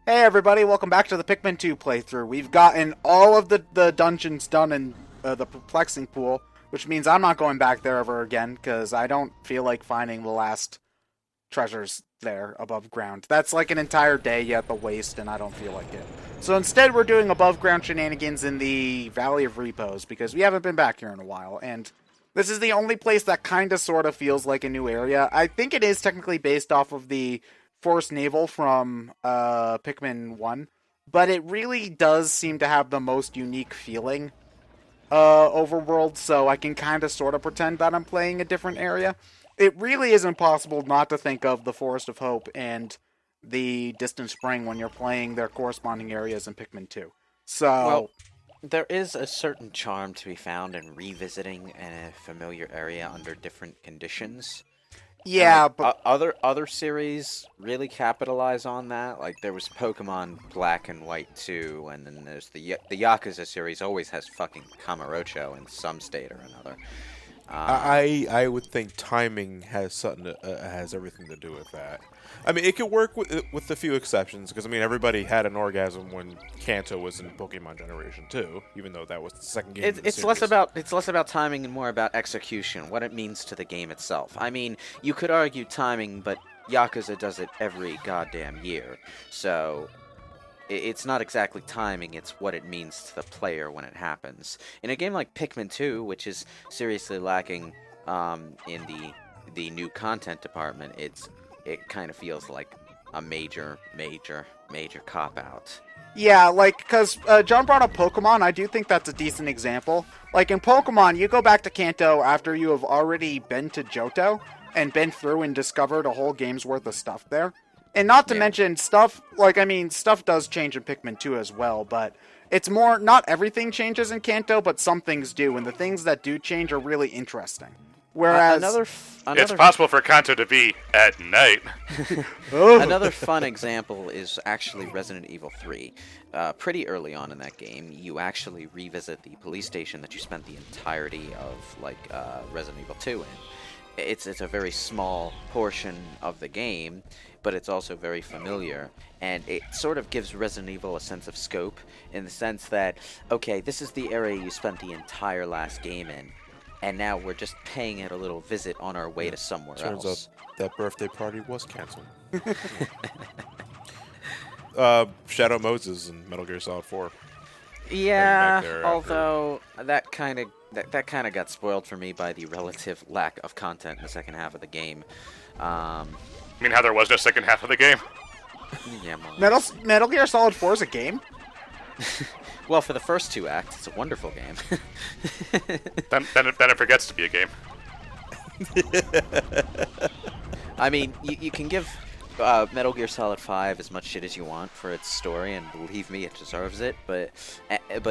Hey everybody, welcome back to the Pikmin 2 playthrough. We've gotten all of the dungeons done in the perplexing pool, which means I'm not going back there ever again, because I don't feel like finding the last treasures there above ground. That's like an entire day you have to waste, and I don't feel like it. So instead we're doing above ground shenanigans in the Valley of Repos, because we haven't been back here in a while, and this is the only place that kinda sorta feels like a new area. I think it is technically based off of the Forest Naval from Pikmin 1, but it really does seem to have the most unique feeling overworld, so I can kind of sort of pretend that I'm playing a different area. It really is impossible not to think of the Forest of Hope and the Distant Spring when you're playing their corresponding areas in Pikmin 2. So, Well, there is a certain charm to be found in revisiting a familiar area under different conditions. yeah, but Other series really capitalize on that. Like there was Pokemon Black and White 2, and then there's the Yakuza series always has fucking Kamurocho in some state or another. I would think timing has something has everything to do with that. I mean, it could work with a few exceptions, because I mean everybody had an orgasm when Kanto was in Pokemon Generation 2, even though that was the second game. It's less about timing and more about execution, what it means to the game itself. I mean, you could argue timing, but Yakuza does it every goddamn year, so it's not exactly timing, it's what it means to the player when it happens. In a game like Pikmin 2, which is seriously lacking in the new content department, it kind of feels like a major cop-out. yeah, like, because John brought up Pokemon, I do think that's a decent example. Like, in Pokemon, you go back to Kanto after you have already been to Johto and been through and discovered a whole game's worth of stuff there. And not to mention stuff, like, I mean, stuff does change in Pikmin 2 as well, but it's more, not everything changes in Kanto, but some things do, and the things that do change are really interesting. Whereas... It's possible for Kanto to be at night. Another fun example is actually Resident Evil 3. Pretty early on in that game, you actually revisit the police station that you spent the entirety of, like, Resident Evil 2 in. It's a very small portion of the game, but it's also very familiar, and it sort of gives Resident Evil a sense of scope, in the sense that, okay, this is the area you spent the entire last game in, and now we're just paying it a little visit on our way to somewhere Turns else. out that birthday party was canceled. Shadow Moses in Metal Gear Solid 4. Yeah, back there although that kind of got spoiled for me by the relative lack of content in the second half of the game. I mean, how there was no second half of the game. Yeah, more or less. Metal Gear Solid 4 is a game? Well, for the first two acts, it's a wonderful game. Then it forgets to be a game. I mean, you can give Metal Gear Solid 5 as much shit as you want for its story, and believe me, it deserves it. But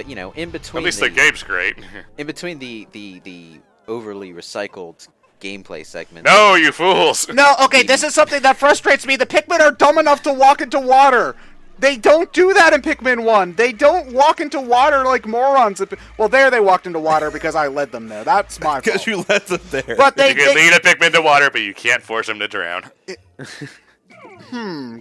you know, in between At least the game's great. in between the overly recycled gameplay segments. No, you fools! No, okay, this is something that frustrates me. The Pikmin are dumb enough to walk into water. They don't do that in Pikmin 1. They don't walk into water like morons. Well, there they walked into water because I led them there. That's my fault. Because you let them there. But You can lead a Pikmin to water, but you can't force him to drown.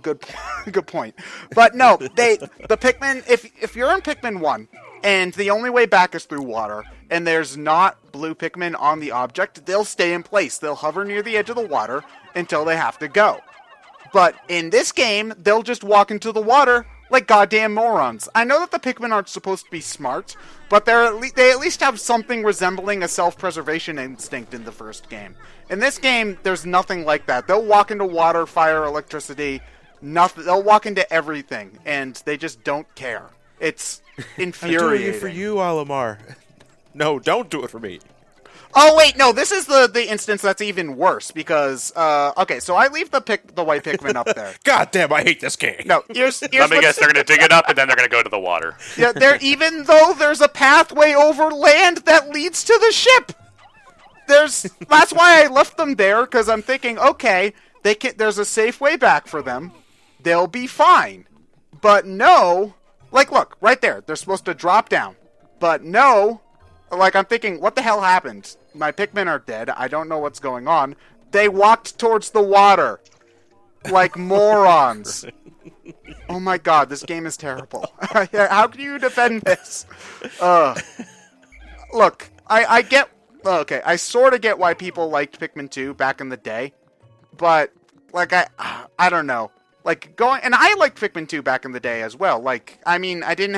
Good point. But no, the Pikmin, if you're in Pikmin 1, and the only way back is through water, and there's not blue Pikmin on the object, they'll stay in place. They'll hover near the edge of the water until they have to go. But in this game, they'll just walk into the water like goddamn morons. I know that the Pikmin aren't supposed to be smart, but they at least have something resembling a self-preservation instinct in the first game. In this game, there's nothing like that. They'll walk into water, fire, electricity, nothing. They'll walk into everything, and they just don't care. It's infuriating. I'm doing it for you, Alamar. No, don't do it for me. Oh wait, no, this is the instance that's even worse, because okay, so I leave the white Pikmin up there. God damn, I hate this game. No, here's Let me guess, they're going to dig it up, and then they're going to go to the water. Yeah, even though there's a pathway over land that leads to the ship. That's why I left them there, because I'm thinking, okay, there's a safe way back for them. They'll be fine. But no, like, look, right there. They're supposed to drop down. But no, like, I'm thinking, what the hell happened? My Pikmin are dead. I don't know what's going on. They walked towards the water. Like morons. Oh my god, this game is terrible. How can you defend this? Look, I get... Okay, I sort of get why people liked Pikmin 2 back in the day, but, like, I don't know. Like, and I liked Pikmin 2 back in the day as well. Like, I mean, I think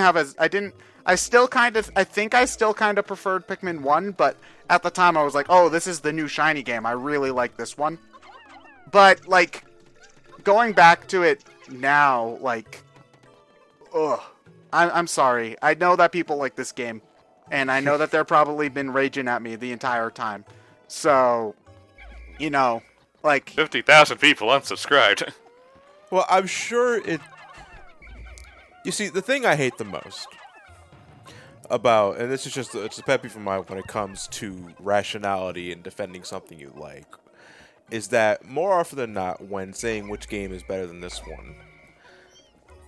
I still kind of preferred Pikmin 1, but at the time I was like, oh, this is the new shiny game. I really like this one. But, like, going back to it now, like, ugh. I'm sorry. I know that people like this game, and I know that they're probably been raging at me the entire time. So, you know, like... 50,000 people unsubscribed. Well, I'm sure it... You see, the thing I hate the most about, and this is just it's a pet peeve of mine when it comes to rationality and defending something you like, is that more often than not, when saying which game is better than this one,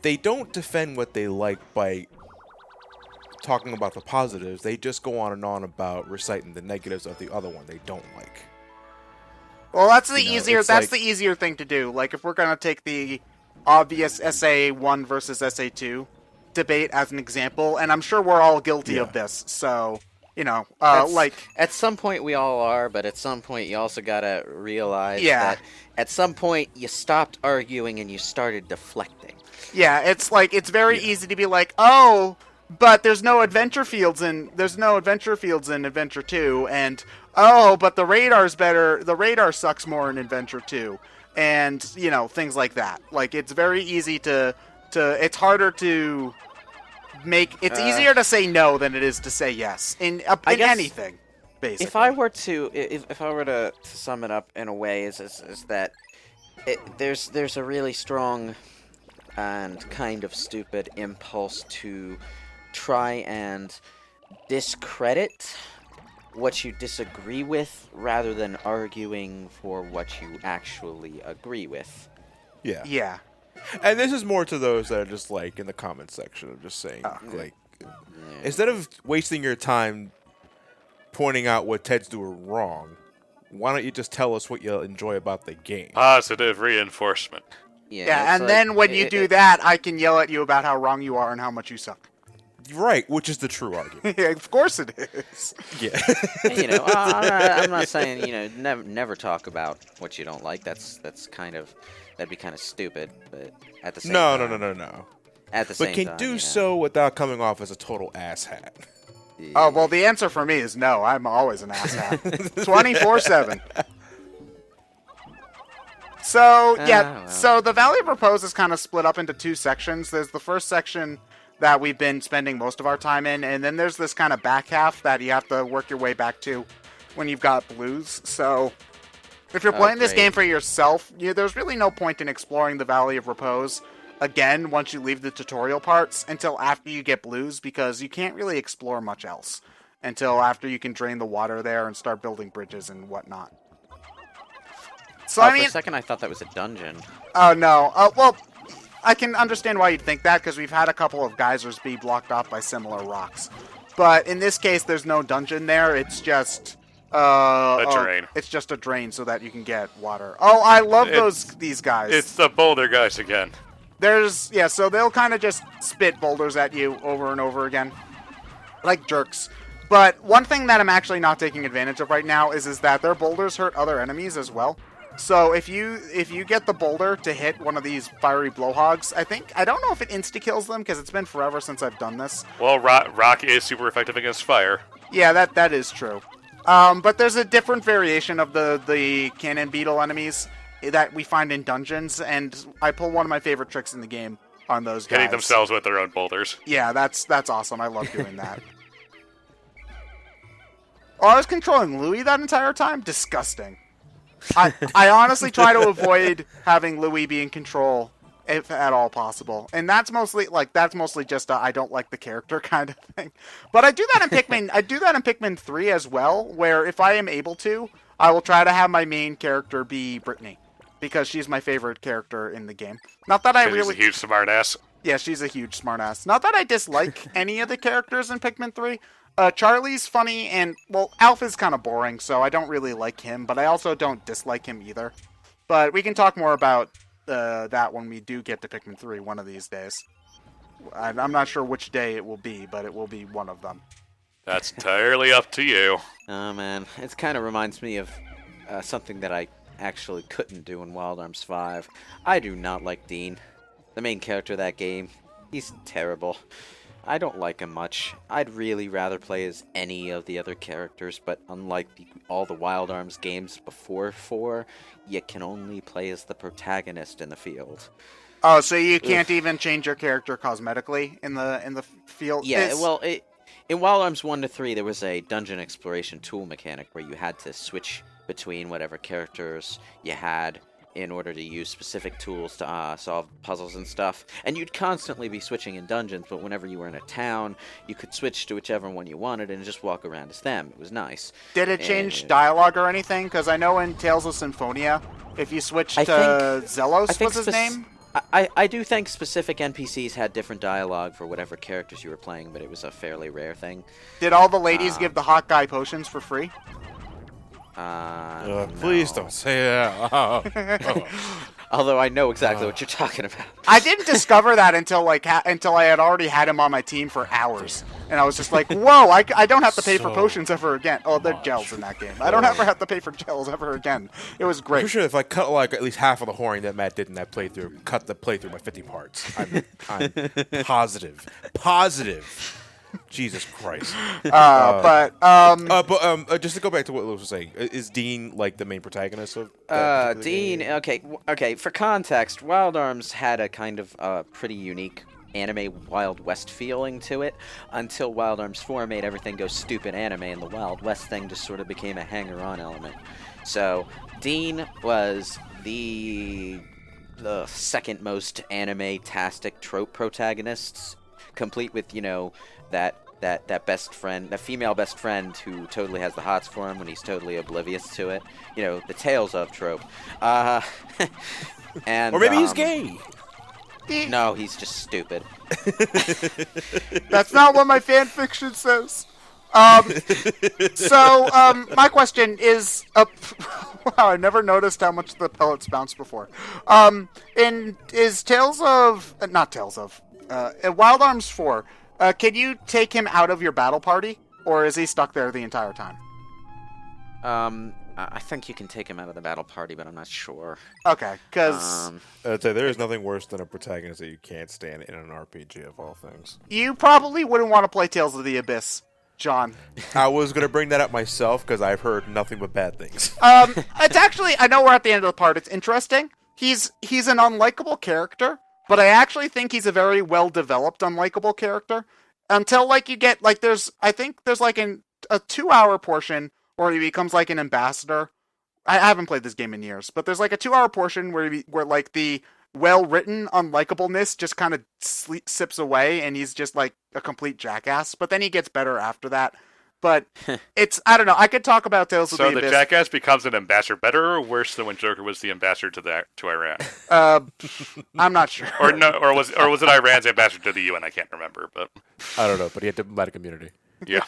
they don't defend what they like by talking about the positives. They just go on and on about reciting the negatives of the other one they don't like. Well, that's the the easier thing to do. Like, if we're gonna take the obvious SA1 versus SA2 debate as an example, and I'm sure we're all guilty of this, so, you know, like... At some point we all are, but at some point you also gotta realize that at some point you stopped arguing and you started deflecting. Yeah, it's like, it's very easy to be like, oh, but there's no adventure fields in Adventure 2, and oh, but the radar's better, the radar sucks more in Adventure 2, and, you know, things like that. Like, it's very easy to it's harder to make, it's easier to say no than it is to say yes, in anything, basically. If I were to sum it up in a way, is that there's a really strong and kind of stupid impulse to try and discredit what you disagree with rather than arguing for what you actually agree with. Yeah. Yeah. And this is more to those that are just like in the comments section of just saying like instead of wasting your time pointing out what Ted's doing wrong, why don't you just tell us what you enjoy about the game? Positive reinforcement. Yeah, and then when you do that, I can yell at you about how wrong you are and how much you suck. Right, which is the true argument. Yeah, of course it is. Yeah. You know, I'm not saying, you know, never talk about what you don't like. That'd be kind of stupid. But at the same time, No. At the same time, but can do so without coming off as a total asshat. Oh, well, the answer for me is no. I'm always an asshat. 24/7. So, so the Valley of Repose is kind of split up into two sections. There's the first section that we've been spending most of our time in, and then there's this kind of back half that you have to work your way back to when you've got blues. So, if you're playing this game for yourself, there's really no point in exploring the Valley of Repose again once you leave the tutorial parts until after you get blues, because you can't really explore much else until after you can drain the water there and start building bridges and whatnot. So, I mean, for a second I thought that was a dungeon. Oh, no. Well, I can understand why you'd think that, because we've had a couple of geysers be blocked off by similar rocks. But in this case, there's no dungeon there. It's just... a drain. It's just a drain so that you can get water. Oh, I love these guys. It's the boulder guys again. So they'll kind of just spit boulders at you over and over again. Like jerks. But one thing that I'm actually not taking advantage of right now is that their boulders hurt other enemies as well. So if you get the boulder to hit one of these fiery blowhogs, I don't know if it insta-kills them, because it's been forever since I've done this. Well, rock is super effective against fire. Yeah, that is true. But there's a different variation of the cannon beetle enemies that we find in dungeons, and I pull one of my favorite tricks in the game on those guys. Hitting themselves with their own boulders. Yeah, that's awesome. I love doing that. Oh, I was controlling Louis that entire time? Disgusting. I honestly try to avoid having Louis be in control if at all possible, and that's mostly just a I don't like the character kind of thing. But I do that in Pikmin. I do that in Pikmin 3 as well, where if I am able to, I will try to have my main character be Brittany, because she's my favorite character in the game. Not that I really... She's a huge smartass. Yeah, she's a huge smartass. Not that I dislike any of the characters in Pikmin 3. Charlie's funny, and, well, Alf is kind of boring, so I don't really like him, but I also don't dislike him either. But we can talk more about that when we do get to Pikmin 3 one of these days. I'm not sure which day it will be, but it will be one of them. That's entirely up to you. Oh man, it kind of reminds me of something that I actually couldn't do in Wild Arms 5. I do not like Dean, the main character of that game. He's terrible. I don't like him much. I'd really rather play as any of the other characters, but unlike all the Wild Arms games before 4, you can only play as the protagonist in the field. Oh, so you can't even change your character cosmetically in the field? Yeah, well, in Wild Arms 1 to 3, there was a dungeon exploration tool mechanic where you had to switch between whatever characters you had in order to use specific tools to solve puzzles and stuff. And you'd constantly be switching in dungeons, but whenever you were in a town, you could switch to whichever one you wanted and just walk around as them. It was nice. Did it change dialogue or anything? Because I know in Tales of Symphonia, if you switch to Zelos, was his name? I do think specific NPCs had different dialogue for whatever characters you were playing, but it was a fairly rare thing. Did all the ladies give the hot guy potions for free? Please don't say that. Although I know exactly what you're talking about. I didn't discover that until until I had already had him on my team for hours, and I was just like, "Whoa! I don't have to pay for potions ever again." Oh, they're gels in that game. I don't ever have to pay for gels ever again. It was great. I'm sure if I cut like at least half of the whoring that Matt did in that playthrough, cut the playthrough by 50 parts. I'm positive. Jesus Christ. Just to go back to what Lewis was saying, is Dean like the main protagonist of Dean, game? okay, for context, Wild Arms had a kind of pretty unique anime Wild West feeling to it until Wild Arms 4 made everything go stupid anime and the Wild West thing just sort of became a hanger-on element. So, Dean was the second most anime-tastic trope protagonists, complete with, that best friend, that female best friend who totally has the hots for him when he's totally oblivious to it. The Tales of trope. And Or maybe he's gay. No, he's just stupid. That's not what my fan fiction says. My question is, wow, I never noticed how much the pellets bounce before. In Wild Arms 4, can you take him out of your battle party, or is he stuck there the entire time? I think you can take him out of the battle party, but I'm not sure. Okay, because I'd say there is nothing worse than a protagonist that you can't stand in an RPG of all things. You probably wouldn't want to play Tales of the Abyss, John. I was going to bring that up myself because I've heard nothing but bad things. It's actually, I know we're at the end of the part. It's interesting. He's an unlikable character, but I actually think he's a very well-developed unlikable character. Until, you get, there's a 2-hour portion where he becomes, an ambassador. I haven't played this game in years, but there's, a 2-hour portion where the well-written unlikableness just kind of sips away, and he's just, a complete jackass. But then he gets better after that. But I don't know, I could talk about Tales of the Abyss. So the jackass becomes an ambassador better or worse than when Joker was the ambassador to Iran? I'm not sure. Or was it Iran's ambassador to the UN? I can't remember, but I don't know, but he had diplomatic immunity. Yeah.